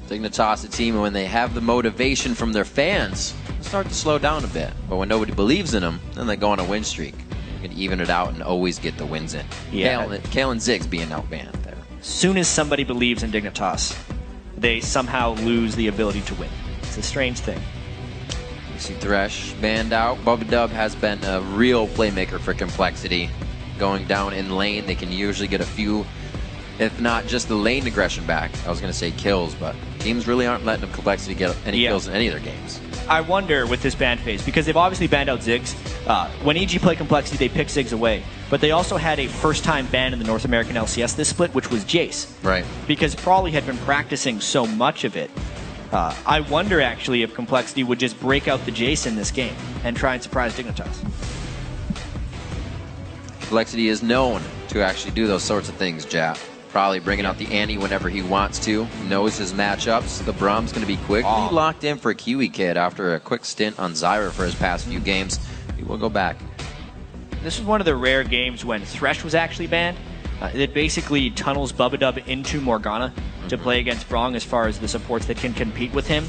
Dignitas, a team, when they have the motivation from their fans, start to slow down a bit. But when nobody believes in them, then they go on a win streak. You can even it out and always get the wins in. Yeah. Kale and Ziggs being outbanned there. As soon as somebody believes in Dignitas, they somehow lose the ability to win. It's a strange thing. You see Thresh banned out. Bubba Dub has been a real playmaker for Complexity. Going down in lane, they can usually get a few, if not just the lane aggression back. I was going to say kills, but teams really aren't letting Complexity get any kills in any of their games. I wonder with this ban phase, because they've obviously banned out Ziggs. When EG played Complexity, they picked Ziggs away. But they also had a first-time ban in the North American LCS this split, which was Jace. Right. Because Prawley had been practicing so much of it. I wonder, actually, if Complexity would just break out the Jace in this game and try and surprise Dignitas. Complexity is known to actually do those sorts of things, Jap. Probably bringing out the Annie whenever he wants to. Knows his matchups. The Brahm's going to be quickly locked in for Kiwi Kid after a quick stint on Zyra for his past few games. He will go back. This was one of the rare games when Thresh was actually banned. It basically tunnels Bubba Dub into Morgana to play against Brong as far as the supports that can compete with him.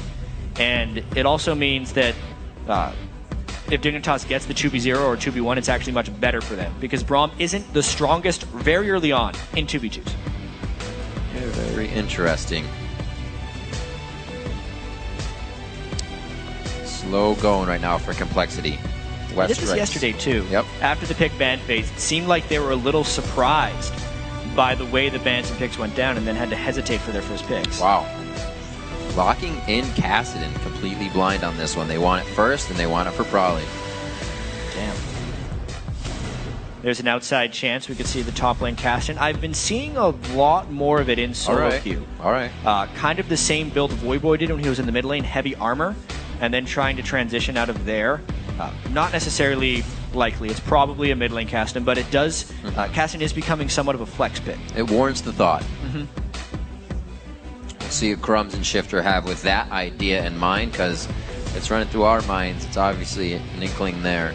And it also means that if Dignitas gets the 2v0 or 2v1, it's actually much better for them because Braum isn't the strongest very early on in 2v2s. Very interesting. Slow going right now for Complexity. I did this yesterday too. Yep. After the pick ban phase, it seemed like they were a little surprised by the way the bans and picks went down and then had to hesitate for their first picks. Wow. Locking in Kassadin completely blind on this one. They want it first and they want it for Prawley. Damn. There's an outside chance we could see the top lane Kassadin. I've been seeing a lot more of it in solo queue. All right. Kind of the same build Voyboy did when he was in the mid lane, heavy armor, and then trying to transition out of there. Not necessarily likely. It's probably a mid lane Kassadin, but it does. Kassadin is becoming somewhat of a flex pick. It warrants the thought. We'll see what Crumbs and Shifter have with that idea in mind, because it's running through our minds. It's obviously an inkling there,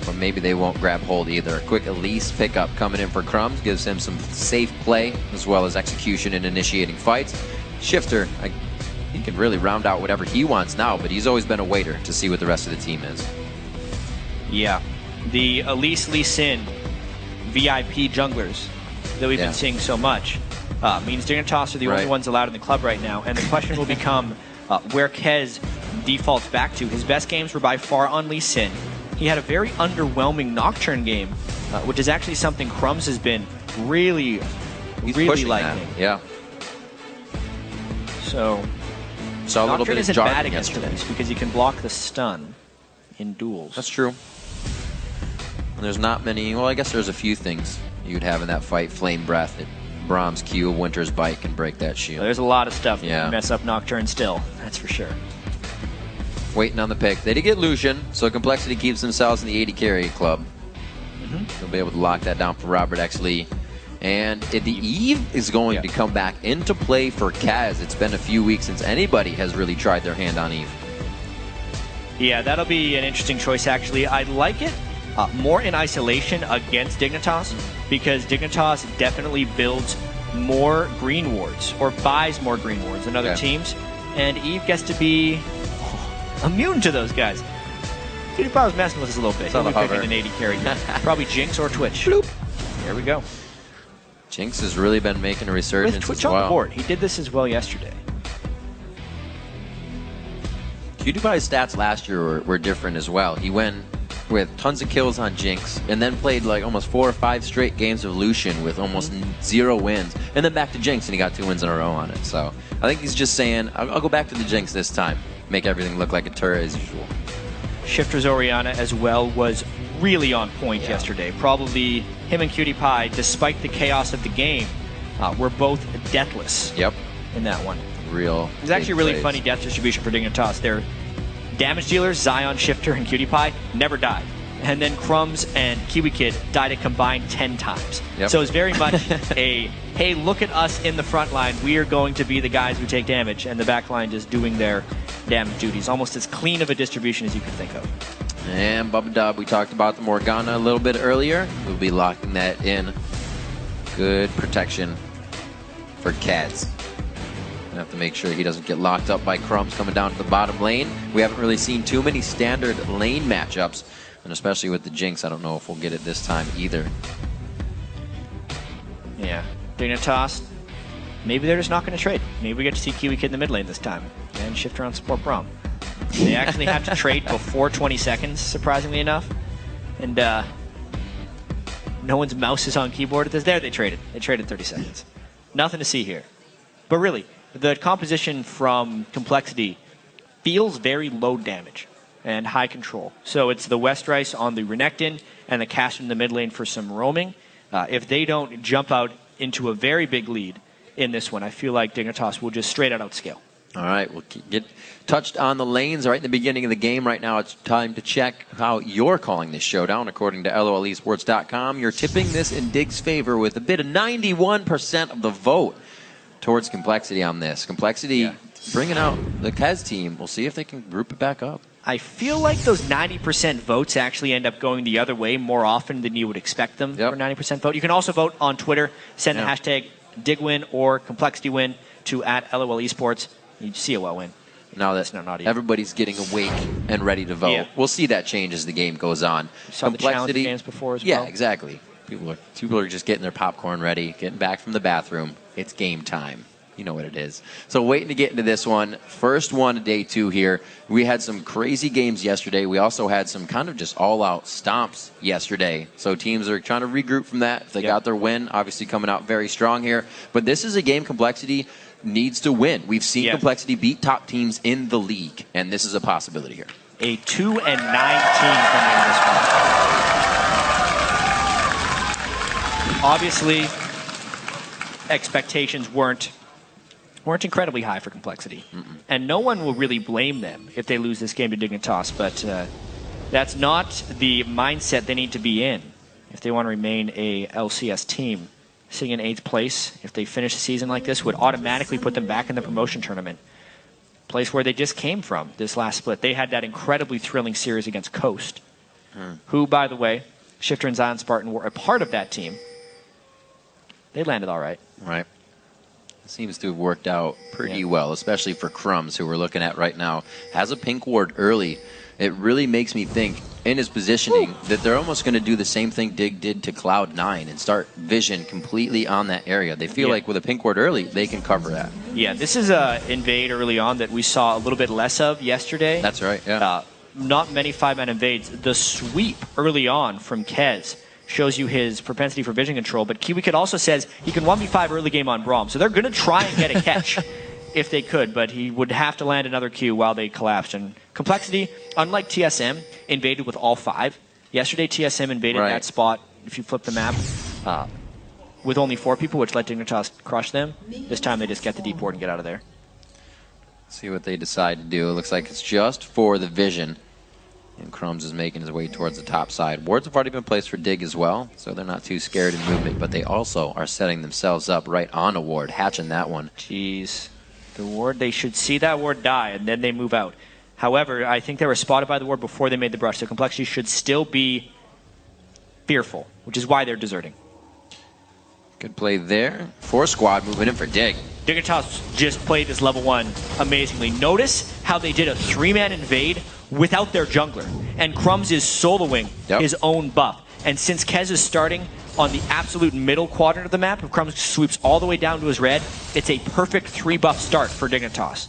but maybe they won't grab hold either. A quick Elise pickup coming in for Crumbs gives him some safe play as well as execution and initiating fights. Shifter, he can really round out whatever he wants now, but he's always been a waiter to see what the rest of the team is. Yeah. The Elise Lee Sin VIP junglers that we've been seeing so much means Dignitas are the only ones allowed in the club right now, and the question will become where Kez defaults back to. His best games were by far on Lee Sin. He had a very underwhelming Nocturne game, which is actually something Crumbs has been really liking. That. Yeah. So saw a little bit of isn't jargon bad against yesterday this because you can block the stun in duels. That's true. And there's not many, well, I guess there's a few things you'd have in that fight. Flame Breath, Brahm's Q, Winter's Bite can break that shield. There's a lot of stuff that can mess up Nocturne still, that's for sure. Waiting on the pick. They did get Lucian, so Complexity keeps themselves in the 80 carry club. They'll be able to lock that down for Robert X. Lee. And the Eve is going to come back into play for Kaz. It's been a few weeks since anybody has really tried their hand on Eve. Yeah, that'll be an interesting choice, actually. I like it more in isolation against Dignitas, because Dignitas definitely builds more green wards, or buys more green wards than other teams, and Eve gets to be immune to those guys. PewDiePie was messing with us a little bit. He'll be picking an 80 carry. Probably Jinx or Twitch. Bloop. There we go. Jinx has really been making a resurgence with Twitch as well. on the board. He did this as well yesterday. PewDiePie's stats last year were different as well. He went with tons of kills on Jinx, and then played like almost 4 or 5 straight games of Lucian with almost 0 wins, and then back to Jinx, and he got 2 wins in a row on it. So I think he's just saying, I'll go back to the Jinx this time, make everything look like a turret as usual. Shifter's Orianna as well was really on point yesterday. Probably him and PewDiePie, despite the chaos of the game, were both deathless in that one. Real. It was actually a really funny death distribution for Dignitas. Their damage dealers, Zion, Shifter, and PewDiePie, never died. And then Crumbs and Kiwi Kid died a combined 10 times. So it's very much a, hey, look at us in the front line. We are going to be the guys who take damage, and the back line just doing their damage duties. Almost as clean of a distribution as you could think of. And Bubba Dub, we talked about the Morgana a little bit earlier. We'll be locking that in. Good protection for Kaz. Have to make sure he doesn't get locked up by Crumbs coming down to the bottom lane. We haven't really seen too many standard lane matchups, and especially with the Jinx, I don't know if we'll get it this time either. Yeah, Dignitas, maybe they're just not going to trade. Maybe we get to see Kiwi Kid in the mid lane this time, and shift around support Braum. They actually have to trade before 20 seconds, surprisingly enough, and no one's mouse is on keyboard at this. There, they traded. They traded 30 seconds. Nothing to see here. But really, the composition from Complexity feels very low damage and high control. So it's the Westrice on the Renekton and the Cast in the mid lane for some roaming. If they don't jump out into a very big lead in this one, I feel like Dignitas will just straight out outscale. All right, we'll get touched on the lanes right in the beginning of the game. Right now, it's time to check how you're calling this showdown. According to LOLesports.com, you're tipping this in Dig's favor with a bid of 91% of the vote towards Complexity on this. Complexity bringing out the Kez team. We'll see if they can group it back up. I feel like those 90% votes actually end up going the other way more often than you would expect them for 90% vote. You can also vote on Twitter. Send the hashtag DigWin or ComplexityWin to @LOLesports. You see a well win. Now that everybody's getting awake and ready to vote. We'll see that change as the game goes on. You saw the challenge games before as well. Yeah, exactly. People are just getting their popcorn ready, getting back from the bathroom. It's game time. You know what it is. So waiting to get into this one. First one of day 2 here. We had some crazy games yesterday. We also had some kind of just all-out stomps yesterday. So teams are trying to regroup from that. If they got their win, obviously coming out very strong here. But this is a game Complexity needs to win. We've seen Complexity beat top teams in the league, and this is a possibility here. A 2-9 team coming in this one. Obviously, expectations weren't incredibly high for Complexity. And no one will really blame them if they lose this game to Dignitas, but that's not the mindset they need to be in if they want to remain a LCS team. Sitting in 8th place, if they finish the season like this, would automatically put them back in the promotion tournament. Place where they just came from this last split. They had that incredibly thrilling series against Coast, who, by the way, Shifter and Zion Spartan were a part of that team. They landed all right. Right. Seems to have worked out pretty well, especially for Crumbs, who we're looking at right now. Has a pink ward early. It really makes me think, in his positioning, that they're almost going to do the same thing Dig did to Cloud9 and start Vision completely on that area. They feel like with a pink ward early, they can cover that. Yeah, this is a invade early on that we saw a little bit less of yesterday. That's right, yeah. Not many 5-man invades. The sweep early on from Kez shows you his propensity for vision control, but Kiwi Kid also says he can 1v5 early game on Braum, so they're going to try and get a catch if they could, but he would have to land another Q while they collapsed. And Complexity, unlike TSM, invaded with all 5. Yesterday, TSM invaded that spot, if you flip the map, with only 4 people, which let Dignitas crush them. This time they just get the deep ward and get out of there. See what they decide to do. It looks like it's just for the vision. And Crumbs is making his way towards the top side. Wards have already been placed for Dig as well, so they're not too scared in movement, but they also are setting themselves up right on a ward, hatching that one. Jeez. The ward, they should see that ward die, and then they move out. However, I think they were spotted by the ward before they made the brush, so Complexity should still be fearful, which is why they're deserting. Good play there. 4 squad moving in for Dig. Dignitas just played this level 1 amazingly. Notice how they did a 3-man invade without their jungler. And Crumbs is soloing his own buff. And since Kez is starting on the absolute middle quadrant of the map, if Crumbs sweeps all the way down to his red, it's a perfect 3-buff start for Dignitas.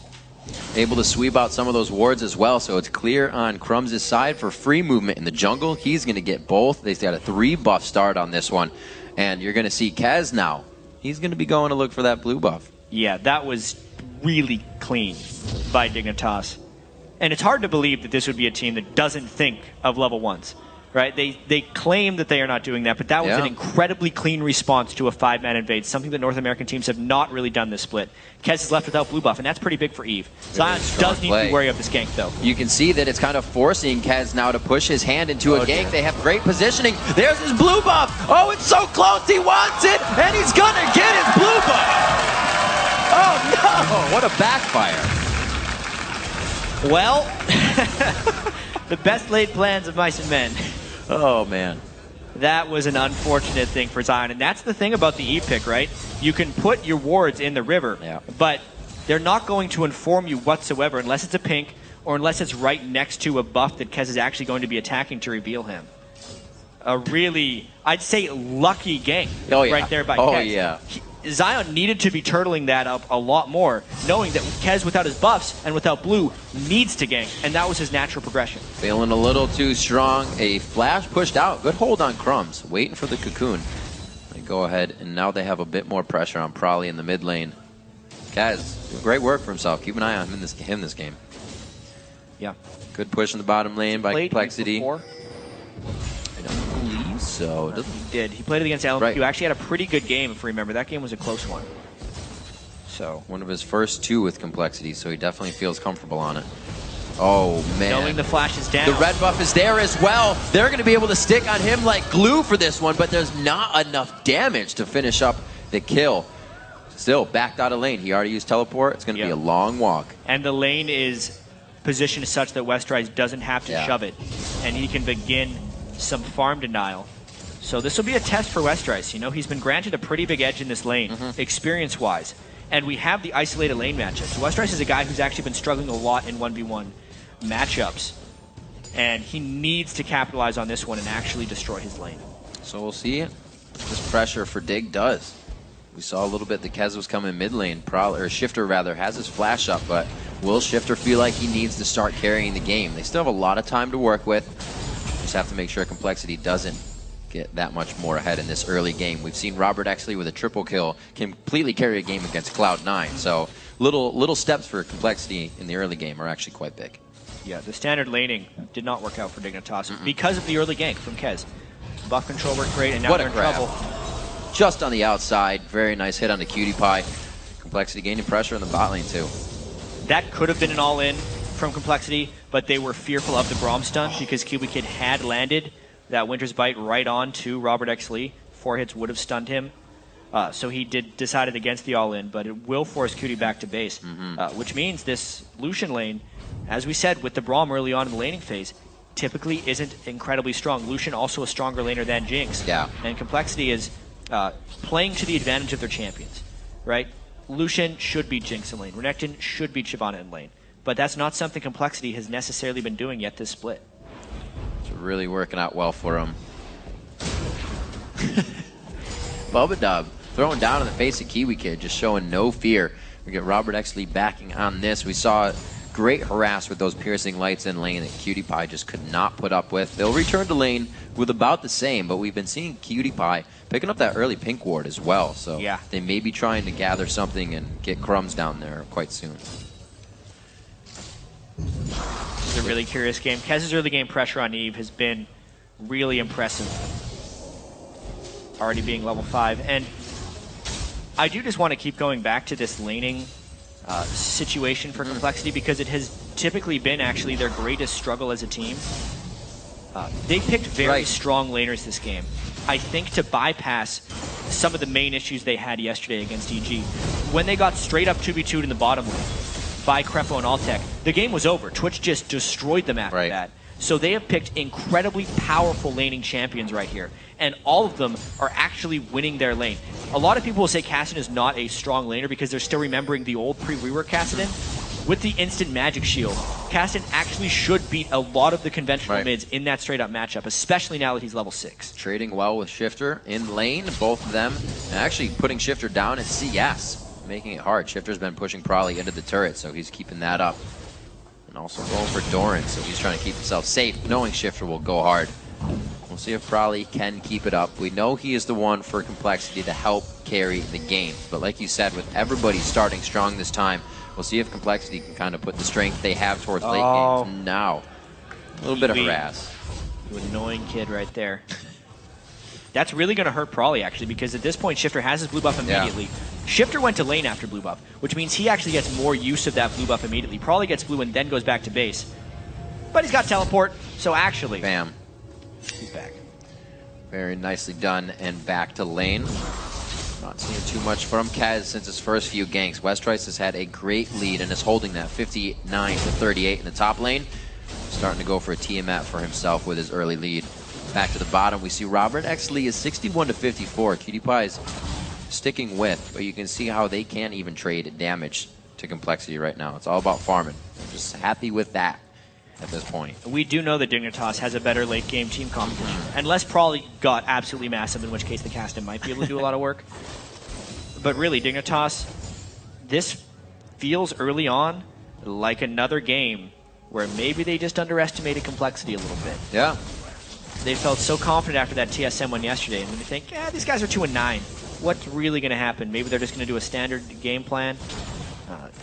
Able to sweep out some of those wards as well, so it's clear on Crumbs' side for free movement in the jungle. He's going to get both. They've got a 3-buff start on this one. And you're going to see Kez now. He's going to be going to look for that blue buff. Yeah, that was really clean by Dignitas. And it's hard to believe that this would be a team that doesn't think of level 1s, right? They claim that they are not doing that, but that was an incredibly clean response to a 5-man invade, something that North American teams have not really done this split. Kez is left without blue buff, and that's pretty big for Eve. Zion does need to be wary of this gank, though. You can see that it's kind of forcing Kez now to push his hand into a gank. They have great positioning. There's his blue buff. Oh, it's so close. He wants it, and he's going to get his blue buff. Oh, no. What a backfire. Well, the best laid plans of mice and men. Oh, man. That was an unfortunate thing for Zion. And that's the thing about the E pick, right? You can put your wards in the river, but they're not going to inform you whatsoever unless it's a pink or unless it's right next to a buff that Kez is actually going to be attacking to reveal him. A really, I'd say, lucky gank right there by Kez. Oh, yeah. Zion needed to be turtling that up a lot more, knowing that Kez, without his buffs and without blue, needs to gank, and that was his natural progression. Feeling a little too strong. A flash pushed out. Good hold on Crumbs. Waiting for the cocoon. They go ahead, and now they have a bit more pressure on Prolly in the mid lane. Kez, doing great work for himself. Keep an eye on him this game. Yeah. Good push in the bottom lane by Complexity. I don't believe so. He did. He played it against LMQ. Right. Actually had a pretty good game, if you remember. That game was a close one. So one of his first 2 with Complexity, so he definitely feels comfortable on it. Oh, man. Knowing the flash is down. The red buff is there as well. They're going to be able to stick on him like glue for this one, but there's not enough damage to finish up the kill. Still, backed out of lane. He already used teleport. It's going to be a long walk. And the lane is positioned such that Westrise doesn't have to shove it, and he can begin some farm denial. So this will be a test for Westrise. You know, he's been granted a pretty big edge in this lane, experience-wise. And we have the isolated lane matchup. So Westrise is a guy who's actually been struggling a lot in 1v1 matchups. And he needs to capitalize on this one and actually destroy his lane. So we'll see what this pressure for Dig does. We saw a little bit that Kez was coming mid lane. Or Shifter, rather, has his flash up, but will Shifter feel like he needs to start carrying the game? They still have a lot of time to work with. Just have to make sure Complexity doesn't get that much more ahead in this early game. We've seen Robert Exley with a triple kill completely carry a game against Cloud9. So little steps for Complexity in the early game are actually quite big. Yeah, the standard laning did not work out for Dignitas because of the early gank from Kez. Buff control worked great, and now they're in trouble. Just on the outside. Very nice hit on the Cutie Pie. Complexity gaining pressure in the bot lane too. That could have been an all-in from Complexity, but they were fearful of the Braum stun because Cutie Kid had landed that Winter's Bite right on to Robert X. Lee. 4 hits would have stunned him. So he decided against the all-in, but it will force Cutie back to base, which means this Lucian lane, as we said with the Braum early on in the laning phase, typically isn't incredibly strong. Lucian also a stronger laner than Jinx. Yeah. And Complexity is playing to the advantage of their champions, right? Lucian should beat Jinx in lane. Renekton should beat Shyvana in lane. But that's not something Complexity has necessarily been doing yet this split. It's really working out well for him. Bubba Dub throwing down in the face of Kiwi Kid, just showing no fear. We get Robert Exley backing on this. We saw great harass with those piercing lights in lane that Cutie Pie just could not put up with. They'll return to lane with about the same, but we've been seeing Cutie Pie picking up that early pink ward as well. So they may be trying to gather something and get Crumbs down there quite soon. This is a really curious game. Kez's early game pressure on Eve has been really impressive. Already being level 5. And I do just want to keep going back to this laning situation for Complexity because it has typically been actually their greatest struggle as a team. They picked very strong laners this game. I think to bypass some of the main issues they had yesterday against EG. When they got straight up 2v2'd in the bottom lane by Creflo and Altec, the game was over. Twitch just destroyed them after that. So they have picked incredibly powerful laning champions right here, and all of them are actually winning their lane. A lot of people will say Kassadin is not a strong laner because they're still remembering the old pre-rework Kassadin. With the instant magic shield, Kassadin actually should beat a lot of the conventional mids in that straight-up matchup, especially now that he's level 6. Trading well with Shifter in lane, both of them, and actually putting Shifter down at CS, making it hard. Shifter's been pushing Prolly into the turret, so he's keeping that up. And also going for Doran, so he's trying to keep himself safe, knowing Shifter will go hard. We'll see if Prolly can keep it up. We know he is the one for Complexity to help carry the game. But like you said, with everybody starting strong this time, we'll see if Complexity can kind of put the strength they have towards late games now. A little bit of harass. You annoying kid right there. That's really going to hurt Prolly, actually, because at this point, Shifter has his blue buff immediately. Shifter went to lane after blue buff, which means he actually gets more use of that blue buff immediately. Prolly gets blue and then goes back to base. But he's got teleport, so actually... Bam. He's back. Very nicely done and back to lane. Not seeing too much from Kaz since his first few ganks. Westrice has had a great lead and is holding that 59-38 in the top lane. Starting to go for a Tiamat for himself with his early lead. Back to the bottom, we see Robert X. Lee is 61-54. Cutie Pie is sticking with, but you can see how they can't even trade damage to Complexity right now. It's all about farming. I'm just happy with that at this point. We do know that Dignitas has a better late game team composition. Unless Prawley got absolutely massive, in which case the Castan might be able to do a lot of work. But really, Dignitas, this feels early on like another game where maybe they just underestimated Complexity a little bit. Yeah. They felt so confident after that TSM one yesterday, and then they think, yeah, these guys are 2-9. What's really going to happen? Maybe they're just going to do a standard game plan.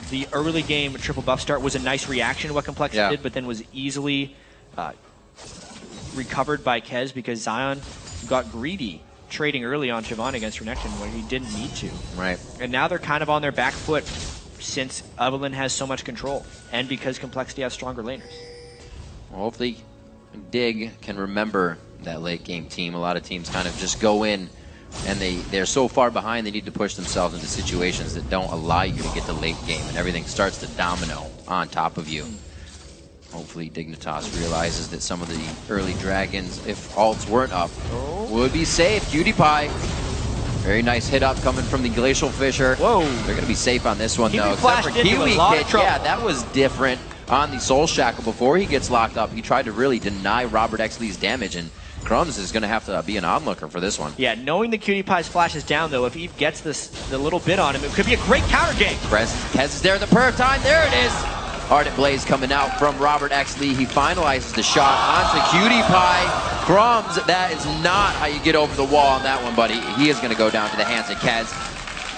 The early game triple buff start was a nice reaction to what Complexity did, but then was easily recovered by Kez because Zion got greedy trading early on Siobhan against Renekton when he didn't need to. Right. And now they're kind of on their back foot since Evelyn has so much control and because Complexity has stronger laners. Well, hopefully Dig can remember that late game team. A lot of teams kind of just go in and they're so far behind they need to push themselves into situations that don't allow you to get the late game and everything starts to domino on top of you. Hopefully Dignitas realizes that some of the early dragons, if ults weren't up, would be safe. Cutie Pie. Very nice hit up coming from the Glacial Fisher. Whoa. They're going to be safe on this one, though. Except for Kiwi Kid. Yeah, that was different on the Soul Shackle. Before he gets locked up, he tried to really deny Robert Exley's damage, and Crumbs is going to have to be an onlooker for this one. Yeah, knowing the Cutie Pie's flash is down, though, if Eve gets the little bit on him, it could be a great counter game. Kez is there in the perfect time. There it is. Ardent Blaze coming out from Robert Exley. He finalizes the shot onto Cutie Pie. Crumbs, that is not how you get over the wall on that one, buddy. He is going to go down to the hands of Kez.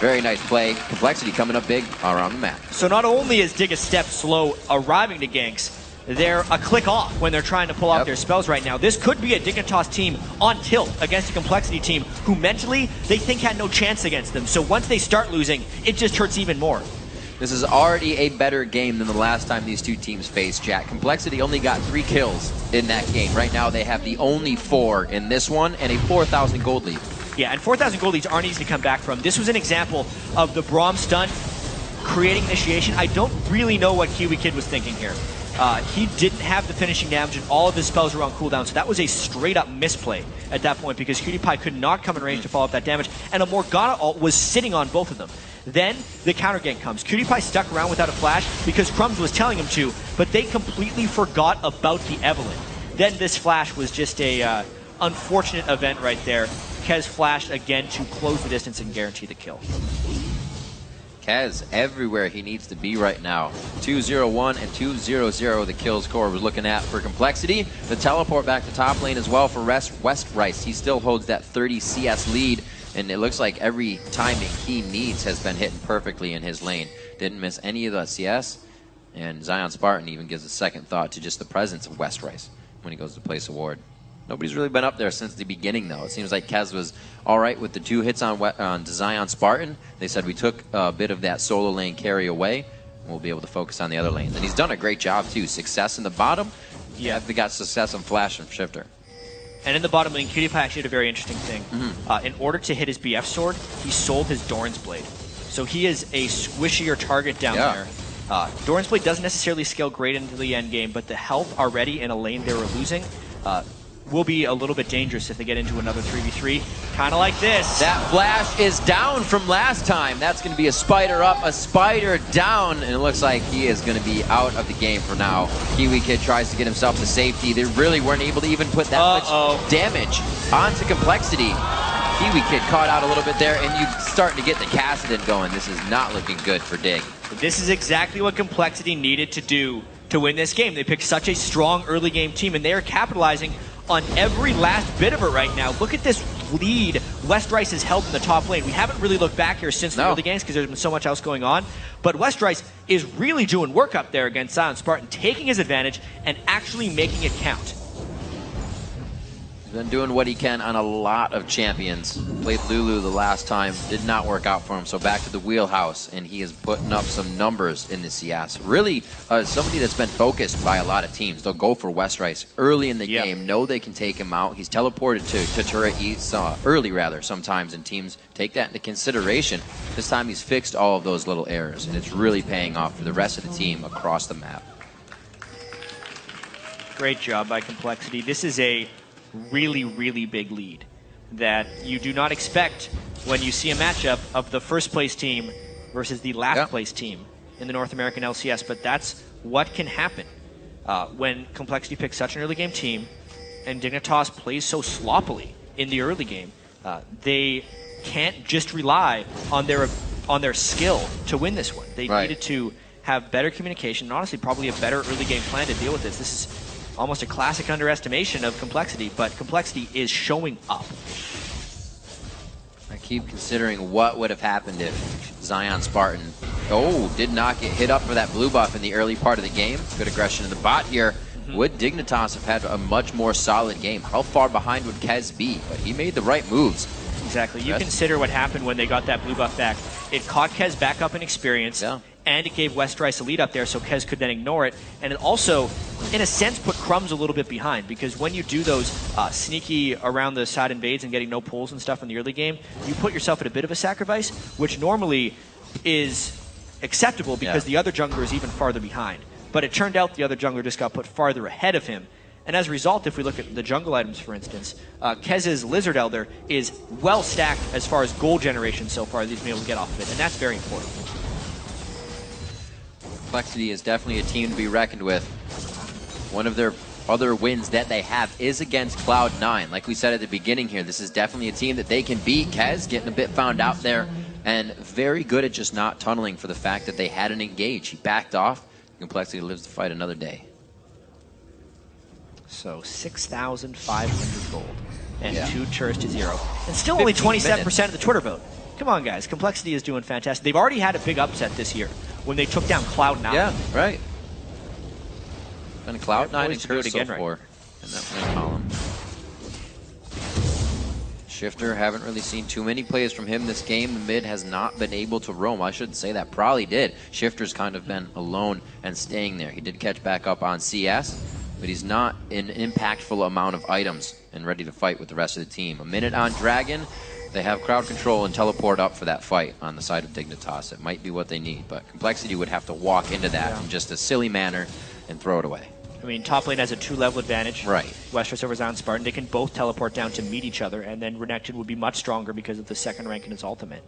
Very nice play. Complexity coming up big around the map. So not only is Dig a step slow arriving to ganks, they're a click off when they're trying to pull off their spells right now. This could be a Dignitas team on tilt against a Complexity team who mentally they think had no chance against them. So once they start losing, it just hurts even more. This is already a better game than the last time these two teams faced, Jack. Complexity only got 3 kills in that game. Right now they have the only 4 in this one and a 4,000 gold lead. Yeah, and 4,000 gold leads aren't easy to come back from. This was an example of the Braum stun creating initiation. I don't really know what Kiwi Kid was thinking here. He didn't have the finishing damage and all of his spells were on cooldown, so that was a straight up misplay at that point because Cutie Pie could not come in range to follow up that damage, and a Morgana ult was sitting on both of them. Then the counter gank comes. Cutie Pie stuck around without a flash because Crumbs was telling him to, but they completely forgot about the Evelyn. Then this flash was just a unfortunate event right there. Kez flashed again to close the distance and guarantee the kill. Kez everywhere he needs to be right now. 2-0-1 and 2-0-0 the kills Core was looking at for Complexity. The teleport back to top lane as well for West Rice. He still holds that 30 CS lead, and it looks like every timing he needs has been hitting perfectly in his lane. Didn't miss any of the CS, and Zion Spartan even gives a second thought to just the presence of West Rice when he goes to place a ward. Nobody's really been up there since the beginning, though. It seems like Kez was all right with the 2 hits on Zion Spartan. They said we took a bit of that solo lane carry away, and we'll be able to focus on the other lanes. And he's done a great job, too. Success in the bottom. Yeah, they got success on Flash and Shifter. And in the bottom lane, Cutie Pie actually did a very interesting thing. In order to hit his BF sword, he sold his Doran's Blade. So he is a squishier target down there. Doran's Blade doesn't necessarily scale great into the end game, but the health already in a lane they were losing will be a little bit dangerous if they get into another 3v3, kind of like this. That flash is down from last time. That's going to be a spider up, a spider down, and it looks like he is going to be out of the game for now. Kiwi Kid tries to get himself to safety. They really weren't able to even put that much damage onto Complexity. Kiwi Kid caught out a little bit there, and you starting to get the Cassidon going. This is not looking good for Dig. This is exactly what Complexity needed to do to win this game. They picked such a strong early game team, and they are capitalizing on every last bit of it right now. Look at this lead West Rice has held in the top lane. We haven't really looked back here since the early games because there's been so much else going on. But West Rice is really doing work up there against Zion Spartan, taking his advantage and actually making it count. He's been doing what he can on a lot of champions. Played Lulu the last time, did not work out for him, so back to the wheelhouse, and he is putting up some numbers in the CS. Really, somebody that's been focused by a lot of teams. They'll go for West Rice early in the game, know they can take him out. He's teleported to turret east early, rather, sometimes, and teams take that into consideration. This time he's fixed all of those little errors, and it's really paying off for the rest of the team across the map. Great job by Complexity. This is a really, really big lead that you do not expect when you see a matchup of the first place team versus the last place team. in the North American LCS, but that's what can happen when Complexity picks such an early game team and Dignitas plays so sloppily in the early game. They can't just rely on their skill to win this one. They needed to have better communication and honestly probably a better early game plan to deal with this. This is almost a classic underestimation of Complexity, but Complexity is showing up. I keep considering what would have happened if Zion Spartan, did not get hit up for that blue buff in the early part of the game. Good aggression in the bot here. Would Dignitas have had a much more solid game? How far behind would Kez be? But he made the right moves. Exactly. You consider what happened when they got that blue buff back. It caught Kez back up in experience, and it gave Westrice a lead up there so Kez could then ignore it. And it also, in a sense, put Crumbs a little bit behind, because when you do those sneaky around the side invades and getting no pulls and stuff in the early game, you put yourself at a bit of a sacrifice, which normally is acceptable because the other jungler is even farther behind. But it turned out the other jungler just got put farther ahead of him. And as a result, if we look at the jungle items, for instance, Kez's Lizard Elder is well stacked as far as gold generation so far that he's been able to get off of it, and that's very important. Complexity is definitely a team to be reckoned with. One of their other wins that they have is against Cloud9. Like we said at the beginning here, this is definitely a team that they can beat. Kez getting a bit found out there, and very good at just not tunneling for the fact that they hadn't engaged. He backed off. Complexity lives to fight another day. So 6,500 gold and 2 churs to 0. And still only 27% of the Twitter vote. Come on, guys. Complexity is doing fantastic. They've already had a big upset this year when they took down Cloud9. Yeah, right. And Cloud9 and do it again so far in that win column. Shifter, haven't really seen too many plays from him this game. The mid has not been able to roam. I shouldn't say that. Probably did. Shifter's kind of been alone and staying there. He did catch back up on CS, but he's not an impactful amount of items and ready to fight with the rest of the team. A minute on Dragon. They have crowd control and teleport up for that fight on the side of Dignitas. It might be what they need, but Complexity would have to walk into that in just a silly manner and throw it away. I mean, top lane has a 2-level advantage. Right. Westrice over Zion Spartan. They can both teleport down to meet each other, and then Renekton would be much stronger because of the second rank in his ultimate.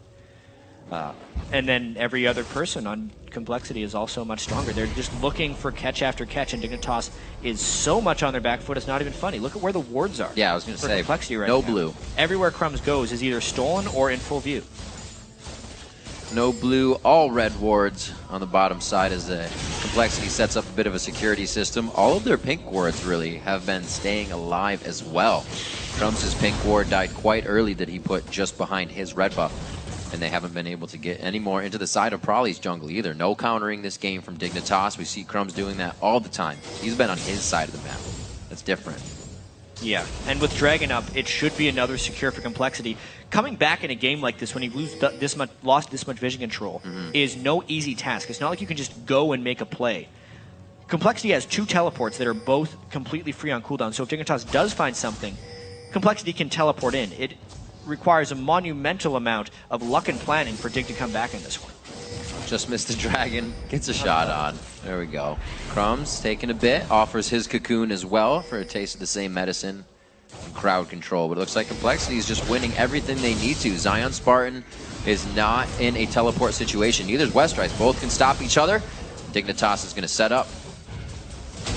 And then every other person on Complexity is also much stronger. They're just looking for catch after catch, and Dignitas is so much on their back foot, it's not even funny. Look at where the wards are. Yeah, I was going to say, Complexity right no now. blue. Everywhere Crumbs goes is either stolen or in full view. No blue, all red wards on the bottom side as the Complexity sets up a bit of a security system. All of their pink wards really have been staying alive as well. Crumbs' pink ward died quite early that he put just behind his red buff, and they haven't been able to get any more into the side of Prolly's jungle either. No countering this game from Dignitas. We see Crumbs doing that all the time. He's been on his side of the map. That's different. Yeah, and with Dragon up, it should be another secure for Complexity. Coming back in a game like this when you lost this much vision control is no easy task. It's not like you can just go and make a play. Complexity has 2 teleports that are both completely free on cooldown, so if Dignitas does find something, Complexity can teleport in. It requires a monumental amount of luck and planning for Dig to come back in this one. Just missed the Dragon, gets a shot on. There we go. Crumbs taking a bit, offers his cocoon as well for a taste of the same medicine and crowd control. But it looks like Complexity is just winning everything they need to. Zion Spartan is not in a teleport situation. Neither is Westrice. Both can stop each other. Dignitas is going to set up.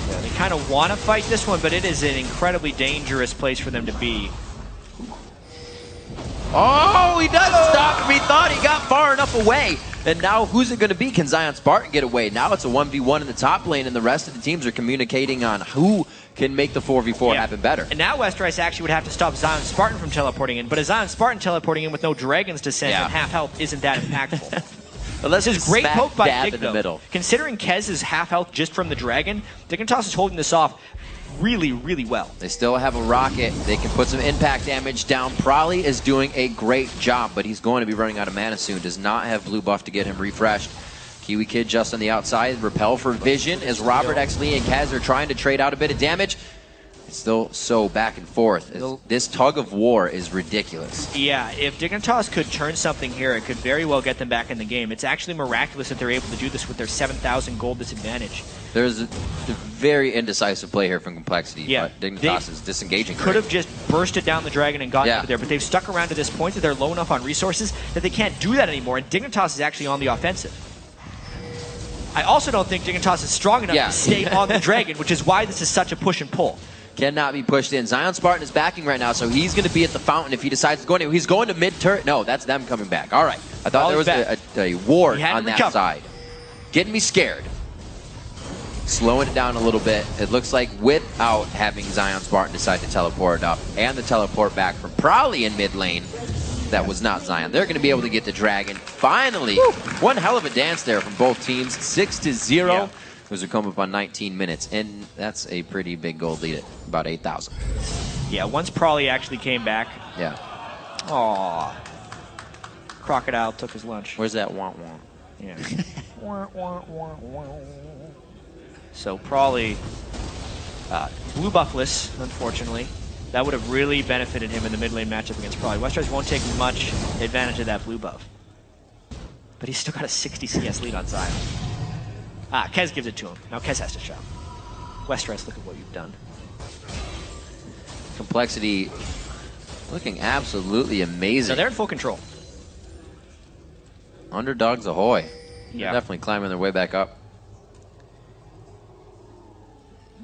Yeah, they kind of want to fight this one, but it is an incredibly dangerous place for them to be. Oh, he does stop him. He thought he got far enough away. And now who's it going to be? Can Zion Spartan get away? Now it's a 1v1 in the top lane, and the rest of the teams are communicating on who can make the 4v4 happen better. And now Westrice actually would have to stop Zion Spartan from teleporting in, but a Zion Spartan teleporting in with no dragons to send and half health isn't that impactful. Unless this is great poke by Dig, in the middle. Considering Kez is half health just from the dragon, Dignitas is holding this off really, really well. They still have a rocket. They can put some impact damage down. Prolly is doing a great job, but he's going to be running out of mana soon. Does not have blue buff to get him refreshed. Kiwi Kid just on the outside. Repel for vision as Robert, Xlee, and Kaz are trying to trade out a bit of damage. It's still so back and forth. This tug of war is ridiculous. Yeah, if Dignitas could turn something here, it could very well get them back in the game. It's actually miraculous that they're able to do this with their 7,000 gold disadvantage. There's a very indecisive play here from Complexity, but Dignitas is disengaging. Could have just bursted down the dragon and gotten over there, but they've stuck around to this point that they're low enough on resources that they can't do that anymore, and Dignitas is actually on the offensive. I also don't think Dignitas is strong enough to stay on the Dragon, which is why this is such a push and pull. Cannot be pushed in. Zion Spartan is backing right now, so he's going to be at the fountain if he decides to go anywhere. He's going to mid-turret. No, that's them coming back. All right. I thought there was a ward on that side. Getting me scared. Slowing it down a little bit. It looks like without having Zion Spartan decide to teleport up and the teleport back from Prowley in mid lane, that was not Zion. They're going to be able to get the Dragon. Finally, one hell of a dance there from both teams. 6-0. Yeah. Those are coming up on 19 minutes, and that's a pretty big gold lead at about 8,000. Yeah, once Prowley actually came back. Yeah. Aww. Crocodile took his lunch. Where's that wah-wah? Yeah. So Prowley, blue buffless, unfortunately. That would have really benefited him in the mid lane matchup against Prowley. Westeros won't take much advantage of that blue buff. But he's still got a 60 CS lead on Zion. Kez gives it to him. Now Kez has to shout. Westeros, look at what you've done. Complexity looking absolutely amazing. So they're in full control. Underdogs ahoy. Yeah. They're definitely climbing their way back up.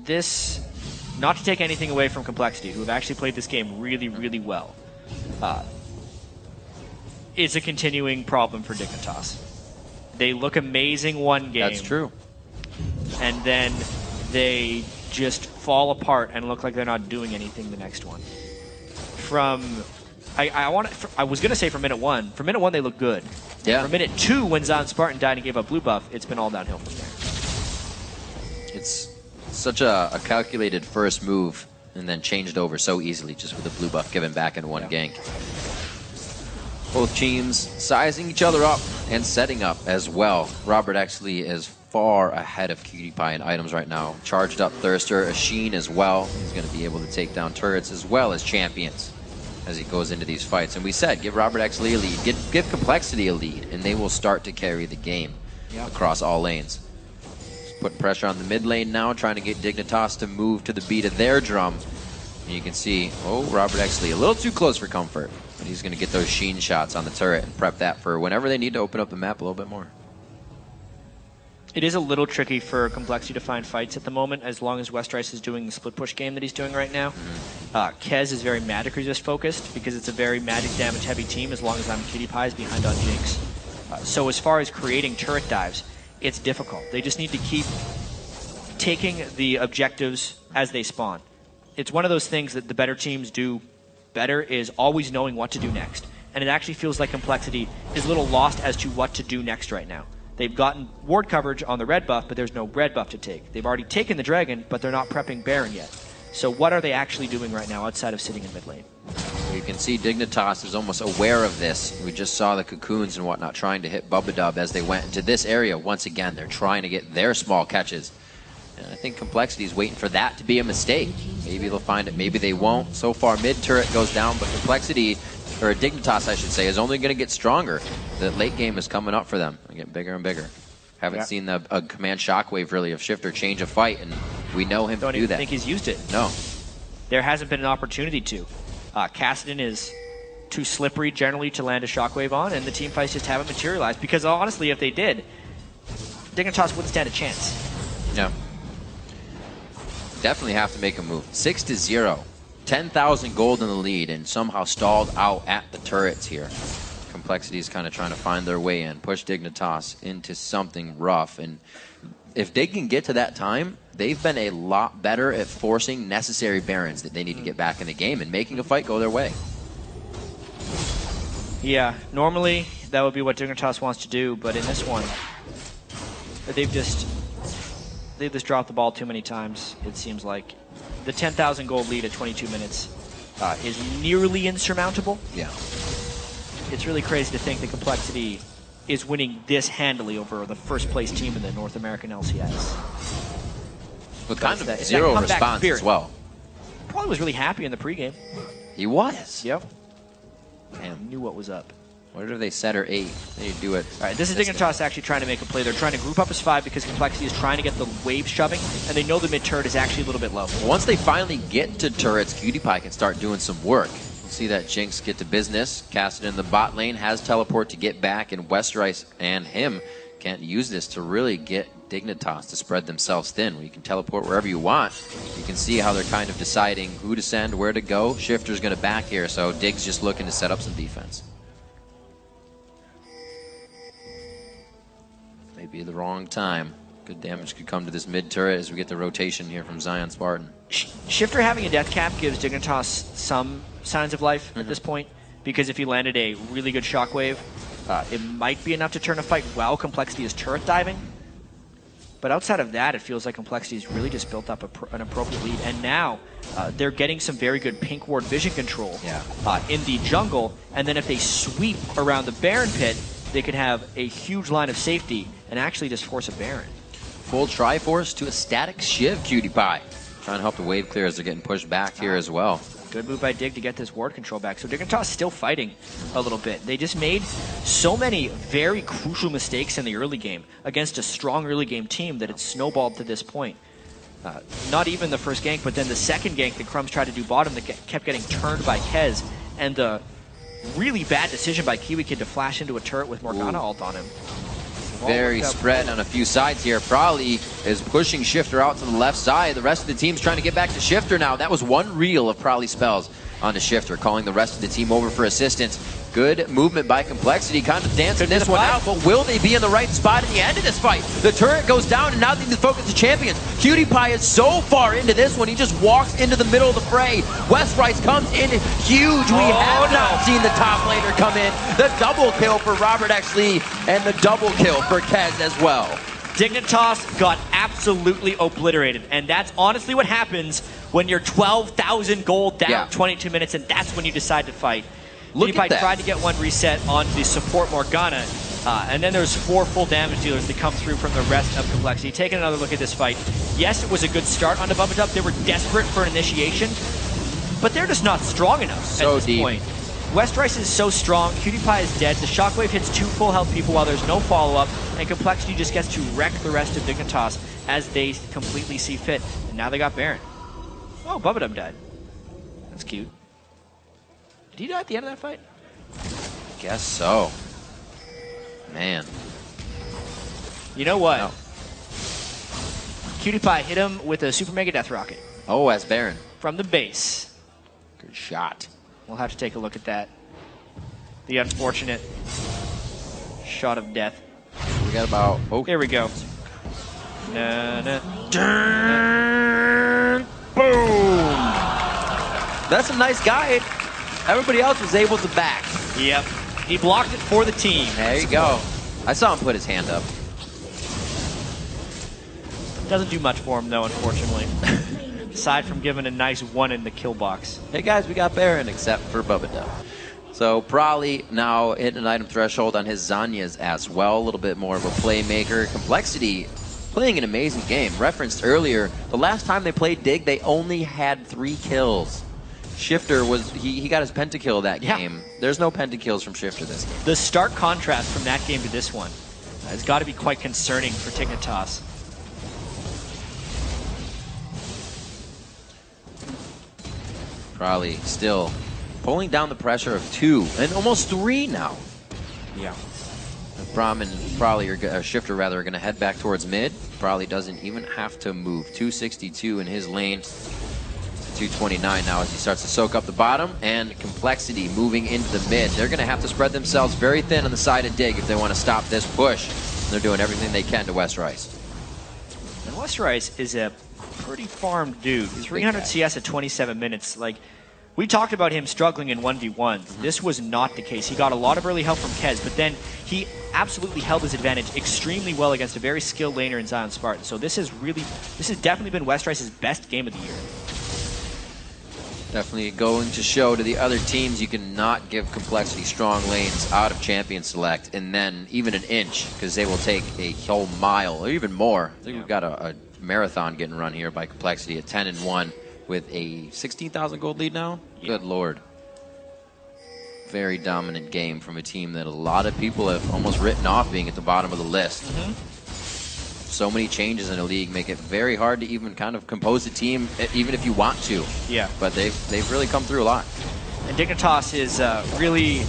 This, not to take anything away from Complexity, who have actually played this game really, really well, is a continuing problem for Dignitas. They look amazing one game. That's true. And then they just fall apart and look like they're not doing anything the next one. I was going to say from minute one. From minute one, they look good. Yeah. From minute 2, when Zion Spartan died and gave up blue buff, it's been all downhill from there. It's such a calculated first move and then changed over so easily just with the blue buff given back in one gank. Both teams sizing each other up and setting up as well. Robert actually is far ahead of Cutie Pie in items right now. Charged up Thirster, Asheen as well. He's going to be able to take down turrets as well as champions as he goes into these fights. And we said, give Robert Exley a lead, give Complexity a lead, and they will start to carry the game across all lanes. Just putting pressure on the mid lane now, trying to get Dignitas to move to the beat of their drum. And you can see, Robert Exley a little too close for comfort. But he's going to get those Sheen shots on the turret and prep that for whenever they need to open up the map a little bit more. It is a little tricky for Complexity to find fights at the moment, as long as Westerice is doing the split push game that he's doing right now. Kez is very magic resist focused because it's a very magic damage heavy team, as long as I'm Cutie Pie's behind on Jinx. So as far as creating turret dives, it's difficult. They just need to keep taking the objectives as they spawn. It's one of those things that the better teams do better, is always knowing what to do next. And it actually feels like Complexity is a little lost as to what to do next right now. They've gotten ward coverage on the red buff, but there's no red buff to take. They've already taken the Dragon, but they're not prepping Baron yet. So what are they actually doing right now outside of sitting in mid lane? You can see Dignitas is almost aware of this. We just saw the cocoons and whatnot trying to hit Bubba Dub as they went into this area. Once again, they're trying to get their small catches. And I think Complexity is waiting for that to be a mistake. Maybe they'll find it, maybe they won't. So far, mid-turret goes down, but Complexity, or Dignitas I should say, is only going to get stronger. The late game is coming up for them. They're getting bigger and bigger. Haven't seen a command shockwave really of Shifter change a fight, and we know him to do that. Don't even think he's used it. No. There hasn't been an opportunity to. Kassadin is too slippery generally to land a shockwave on, and the team fights just haven't materialized, because honestly, if they did, Dignitas wouldn't stand a chance. No. Definitely have to make a move. 6-0. 10,000 gold in the lead, and somehow stalled out at the turrets here. Complexity is kind of trying to find their way in, push Dignitas into something rough. And if they can get to that time, they've been a lot better at forcing necessary Barons that they need to get back in the game and making a fight go their way. Yeah, normally that would be what Dignitas wants to do, but in this one, they've just dropped the ball too many times, it seems like. The 10,000 gold lead at 22 minutes is nearly insurmountable. Yeah. It's really crazy to think that Complexity is winning this handily over the first place team in the North American LCS. With kind of zero response as well. Probably was really happy in the pregame. He was. Yep. Damn. Knew what was up. What if they set or 8? They do it. All right, this is Dignitas actually trying to make a play. They're trying to group up as 5 because Complexity is trying to get the wave shoving, and they know the mid turret is actually a little bit low. Once they finally get to turrets, Cutie Pie can start doing some work. We'll see that Jinx get to business. Kassadin in the bot lane has teleport to get back, and Westerice and him can't use this to really get Dignitas to spread themselves thin, where you can teleport wherever you want. You can see how they're kind of deciding who to send, where to go. Shifter's going to back here, so Dig's just looking to set up some defense. Maybe the wrong time. Good damage could come to this mid turret as we get the rotation here from Zion Spartan. Shifter having a death cap gives Dignitas some signs of life at this point, because if he landed a really good shockwave, it might be enough to turn a fight while Complexity is turret diving. But outside of that, it feels like Complexity has really just built up an appropriate lead. And now they're getting some very good pink ward vision control in the jungle. And then if they sweep around the Baron pit, they could have a huge line of safety and actually just force a Baron. Full Triforce to a static Shiv, Cutie Pie. Trying to help the wave clear as they're getting pushed back here as well. Good move by Dig to get this ward control back. So Dignitas still fighting a little bit. They just made so many very crucial mistakes in the early game against a strong early game team that it snowballed to this point. Not even the first gank, but then the second gank that Crumbs tried to do bottom that kept getting turned by Kez. And the really bad decision by Kiwi Kid to flash into a turret with Morgana ult on him. Very spread on a few sides here. Probably is pushing Shifter out to the left side. The rest of the team's trying to get back to Shifter now. That was one reel of Probably spells onto Shifter, calling the rest of the team over for assistance. Good movement by Complexity, kind of dancing this one out, but will they be in the right spot at the end of this fight? The turret goes down, and now they need to focus the champions. Cutie Pie is so far into this one, he just walks into the middle of the fray. West Rice comes in huge. We have not seen the top laner come in. The double kill for Robert X. Lee, and the double kill for Kez as well. Dignitas got absolutely obliterated, and that's honestly what happens when you're 12,000 gold down 22 minutes, and that's when you decide to fight. Look at that. Tried to get one reset on the support Morgana, and then there's 4 full damage dealers that come through from the rest of Complexity. Taking another look at this fight. Yes, it was a good start on the Bubba Dub. They were desperate for an initiation, but they're just not strong enough at this point. West Rice is so strong. Cutie Pie is dead. The shockwave hits 2 full health people while there's no follow-up, and Complexity just gets to wreck the rest of Dignitas as they completely see fit. And now they got Baron. Oh, Bubba Dub died. That's cute. Did he die at the end of that fight? Guess so. Man. You know what? No. Cutie Pie hit him with a Super Mega Death Rocket. Oh, as Baron. From the base. Good shot. We'll have to take a look at that. The unfortunate shot of death. We got about... Oh. Here we go. Boom! That's a nice guide. Everybody else was able to back. Yep. He blocked it for the team. There you go. I saw him put his hand up. Doesn't do much for him, though, unfortunately. Aside from giving a nice 1 in the kill box. Hey, guys, we got Baron, except for Bubba Dub. So Probably now hitting an item threshold on his Zanyas as well. A little bit more of a playmaker. Complexity playing an amazing game. Referenced earlier, the last time they played Dig, they only had 3 kills. Shifter was, he got his pentakill that game. There's no pentakills from Shifter this game. The stark contrast from that game to this one has got to be quite concerning for Dignitas. Probably still pulling down the pressure of 2 and almost 3 now. Yeah. Braum and Probably, or Shifter rather, are going to head back towards mid. Probably doesn't even have to move. 262 in his lane. 229 now as he starts to soak up the bottom, and Complexity moving into the mid. They're going to have to spread themselves very thin on the side of Dig if they want to stop this push. And they're doing everything they can to West Rice. And West Rice is a pretty farmed dude. 300 CS at 27 minutes. Like, we talked about him struggling in 1v1. This was not the case. He got a lot of early help from Kez, but then he absolutely held his advantage extremely well against a very skilled laner in Zion Spartan. So this has definitely been West Rice's best game of the year. Definitely going to show to the other teams you cannot give Complexity strong lanes out of Champion Select and then even an inch, because they will take a whole mile or even more. I think we've got a marathon getting run here by Complexity at 10-1 with a 16,000 gold lead now. Good lord. Very dominant game from a team that a lot of people have almost written off being at the bottom of the list. So many changes in the league make it very hard to even kind of compose a team, even if you want to. Yeah. But they've really come through a lot. And Dignitas is really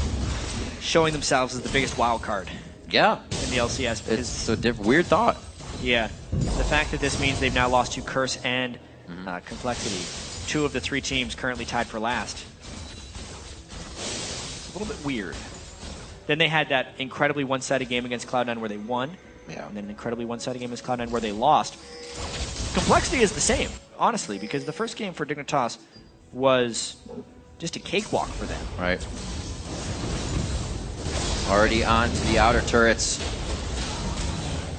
showing themselves as the biggest wild card. Yeah. In the LCS. It's a weird thought. Yeah, the fact that this means they've now lost to Curse and Complexity, 2 of the 3 teams currently tied for last. It's a little bit weird. Then they had that incredibly one-sided game against Cloud9 where they won, and then an incredibly one-sided game against Cloud9 where they lost. Complexity is the same, honestly, because the first game for Dignitas was just a cakewalk for them. Right. Already on to the outer turrets.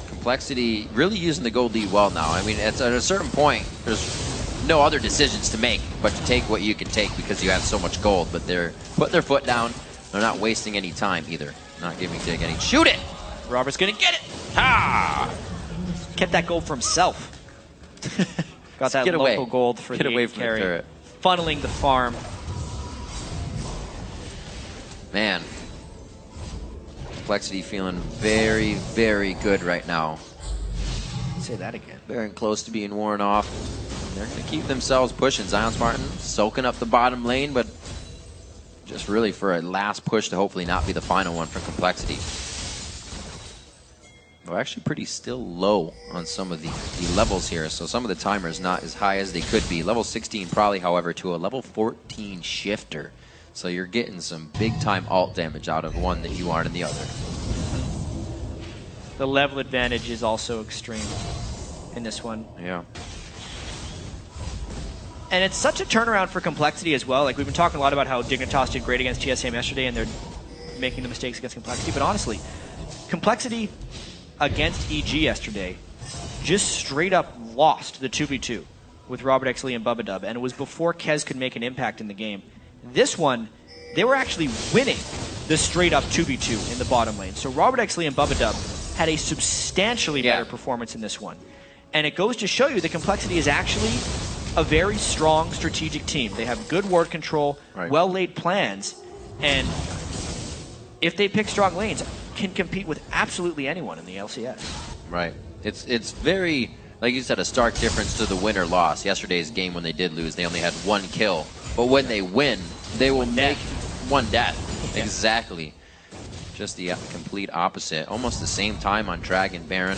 Complexity really using the gold lead well now. I mean, at a certain point, there's no other decisions to make but to take what you can take because you have so much gold. But they're putting their foot down. They're not wasting any time either. Not giving Dig any. Shoot it! Robert's gonna get it! Ha! Kept that gold for himself. Got that local gold for the away from carry. the turret. Funneling the farm. Man. Complexity feeling very, very good right now. Say that again. Very close to being worn off. They're going to keep themselves pushing. Zion Spartan soaking up the bottom lane, but just really for a last push to hopefully not be the final one for Complexity. They're actually pretty still low on some of the levels here, so some of the timers not as high as they could be. Level 16 probably, however, to a level 14 shifter. So you're getting some big-time ult damage out of one that you aren't in the other. The level advantage is also extreme in this one. Yeah. And it's such a turnaround for Complexity as well. Like, we've been talking a lot about how Dignitas did great against TSM yesterday, and they're making the mistakes against Complexity. But honestly, Complexity against EG yesterday just straight up lost the 2v2 with Robert X. Lee and Bubba Dub, and it was before Kez could make an impact in the game. This one, they were actually winning the straight-up 2v2 in the bottom lane. So Robert X. Lee and Bubba Dub had a substantially better performance in this one. And it goes to show you that Complexity is actually a very strong strategic team. They have good ward control, well-laid plans, and if they pick strong lanes, can compete with absolutely anyone in the LCS. Right. It's very, like you said, a stark difference to the win or loss. Yesterday's game when they did lose, they only had 1 kill. But when they win, they will make 1 death. Yeah. Exactly. Just the complete opposite. Almost the same time on Dragon Baron.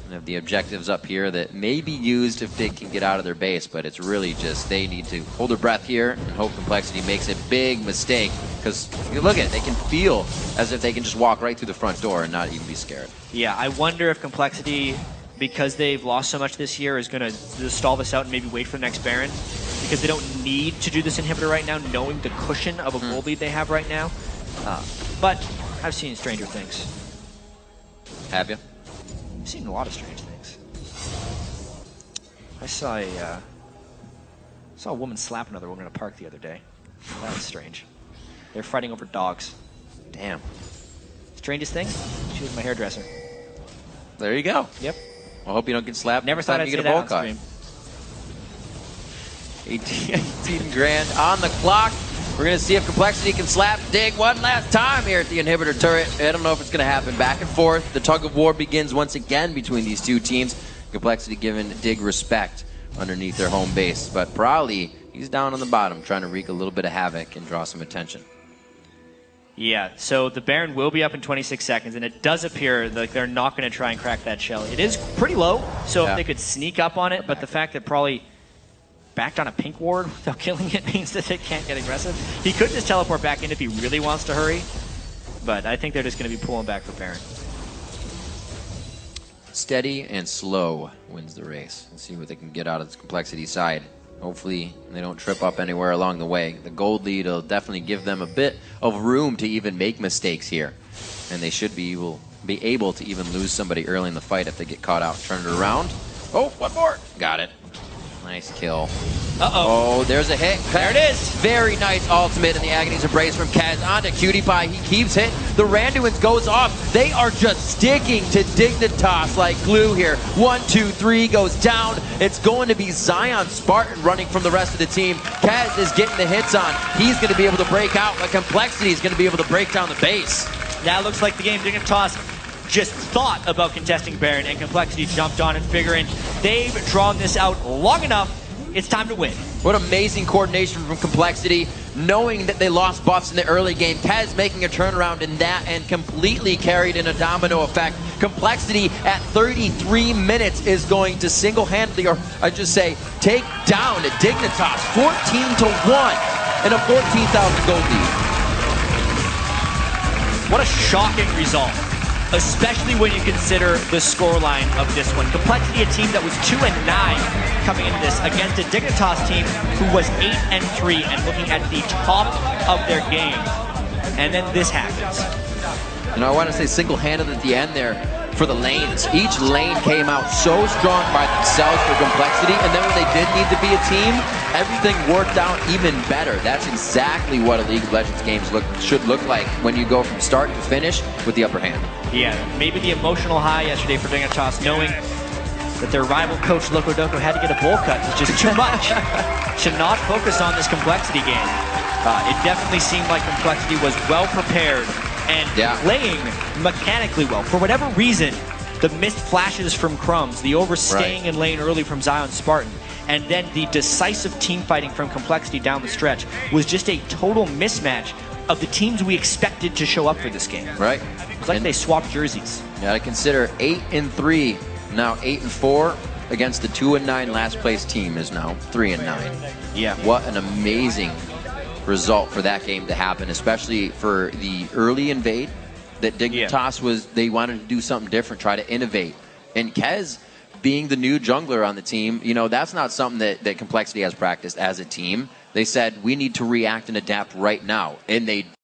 And have the objectives up here that may be used if they can get out of their base, but it's really just they need to hold their breath here and hope Complexity makes a big mistake. Because you look at it, they can feel as if they can just walk right through the front door and not even be scared. Yeah, I wonder if Complexity, because they've lost so much this year, is going to stall this out and maybe wait for the next Baron. Because they don't need to do this inhibitor right now, knowing the cushion of a gold lead they have right now. But I've seen stranger things. Have you? I've seen a lot of strange things. I saw a woman slap another woman in a park the other day. That was strange. They're fighting over dogs. Damn. Strangest thing? She was my hairdresser. There you go. Yep. I hope you don't get slapped. Never thought I'd you say get a bowl that cut. on stream. 18 grand on the clock. We're going to see if Complexity can slap Dig one last time here at the inhibitor turret. I don't know if it's going to happen. Back and forth. The tug of war begins once again between these two teams. Complexity giving Dig respect underneath their home base. But Prowley, he's down on the bottom trying to wreak a little bit of havoc and draw some attention. Yeah, so the Baron will be up in 26 seconds, and it does appear like they're not going to try and crack that shell. It is pretty low, so if they could sneak up on it, but the fact that Prowley backed on a pink ward without killing it means that they can't get aggressive. He could just teleport back in if he really wants to hurry, but I think they're just going to be pulling back for Baron. Steady and slow wins the race. Let's see what they can get out of this Complexity side. Hopefully they don't trip up anywhere along the way. The gold lead will definitely give them a bit of room to even make mistakes here. And they should be able to even lose somebody early in the fight if they get caught out. Turn it around. Oh, one more. Got it. Nice kill. Uh-oh. Oh, there's a hit. There it is. Very nice ultimate in the Agony's Embrace from Kaz onto Cutie Pie. He keeps hitting. The Randuins goes off. They are just sticking to Dignitas like glue here. 1, 2, 3 goes down. It's going to be Zion Spartan running from the rest of the team. Kaz is getting the hits on. He's going to be able to break out, but Complexity is going to be able to break down the base. That looks like the game Dignitas just thought about contesting Baron, and Complexity jumped on and figuring they've drawn this out long enough. It's time to win. What amazing coordination from Complexity, knowing that they lost buffs in the early game. Kaz making a turnaround in that and completely carried in a domino effect Complexity at 33 minutes is going to single-handedly, or I just say, take down Dignitas 14-1 in a 14,000 gold lead. What a shocking result, especially when you consider the scoreline of this one. Complexity, a team that was 2-9 coming into this against a Dignitas team who was 8-3 and looking at the top of their game. And then this happens. You know, I want to say single-handed at the end there for the lanes. Each lane came out so strong by themselves for Complexity, and then when they did need to be a team, everything worked out even better. That's exactly what a League of Legends game should look like when you go from start to finish with the upper hand. Yeah, maybe the emotional high yesterday for Dignitas, knowing that their rival coach Locodoco had to get a bowl cut was just too much. Should not focus on this Complexity game. It definitely seemed like Complexity was well prepared and playing mechanically well. For whatever reason, the missed flashes from Crumbs, the overstaying in lane early from Zion Spartan, and then the decisive team fighting from Complexity down the stretch was just a total mismatch of the teams we expected to show up for this game. Right. It's like they swapped jerseys. You gotta consider 8-3, now 8-4 against the 2-9 last place team is now 3-9. Yeah. What an amazing result for that game to happen, especially for the early invade that Dignitas was, they wanted to do something different, try to innovate. And Kez, being the new jungler on the team, you know, that's not something that Complexity has practiced as a team. They said, we need to react and adapt right now. And they